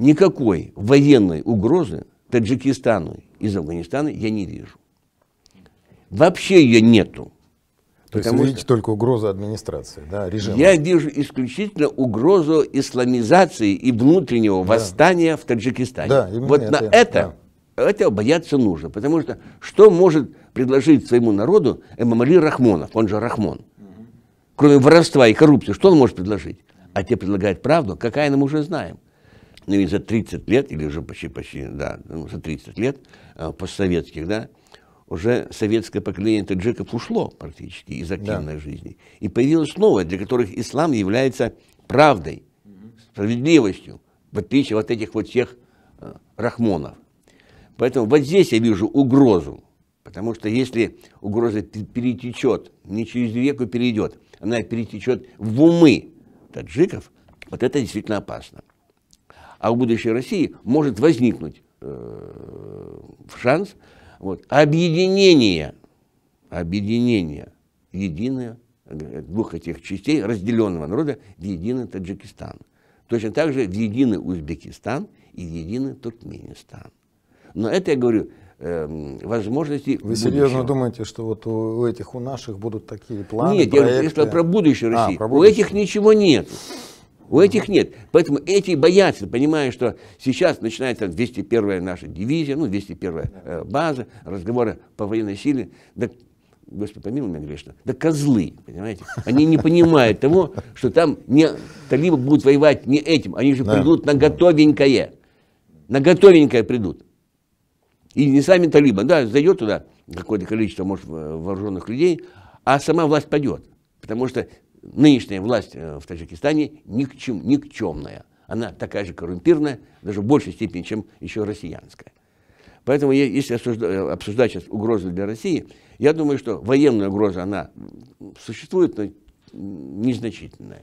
никакой военной угрозы Таджикистану из Афганистана я не вижу. Вообще ее нету. То есть вы видите только угрозу администрации, да, режима? Я вижу исключительно угрозу исламизации и внутреннего восстания в Таджикистане. Да, вот этого бояться нужно. Потому что может предложить своему народу Эмомали Рахмонов, он же Рахмон? Кроме воровства и коррупции, что он может предложить? А те предлагают правду, какая мы уже знаем. Ну и за 30 лет, или уже почти, да, за 30 лет постсоветских, да, уже советское поколение таджиков ушло практически из активной жизни. И появилось новое, для которых ислам является правдой, справедливостью, в отличие от этих вот всех рахмонов. Поэтому вот здесь я вижу угрозу. Потому что если угроза перетечет, не через реку перейдет, она перетечет в умы таджиков, вот это действительно опасно. А у будущей России может возникнуть шанс объединения единое двух этих частей разделенного народа в единый Таджикистан. Точно так же в единый Узбекистан и в единый Туркменистан. Но это, я говорю, возможности. Вы серьезно думаете, что вот у наших будут такие планы? Нет, я сказал про будущую Россию. У этих ничего нет. У этих нет. Поэтому эти боятся, понимая, что сейчас начинается 201-я наша дивизия, 201-я база, разговоры по военной силе. Да, Господи, помилуй меня грешно, да козлы, понимаете? Они не понимают того, что там талибы будут воевать не этим, они же придут на готовенькое. На готовенькое придут. И не сами талибы, да, зайдет туда какое-то количество, может, вооруженных людей, а сама власть падет. Потому что нынешняя власть в Таджикистане никчемная. Она такая же коррумпированная, даже в большей степени, чем еще россиянская. Поэтому, если обсуждать сейчас угрозу для России, я думаю, что военная угроза, она существует, но незначительная.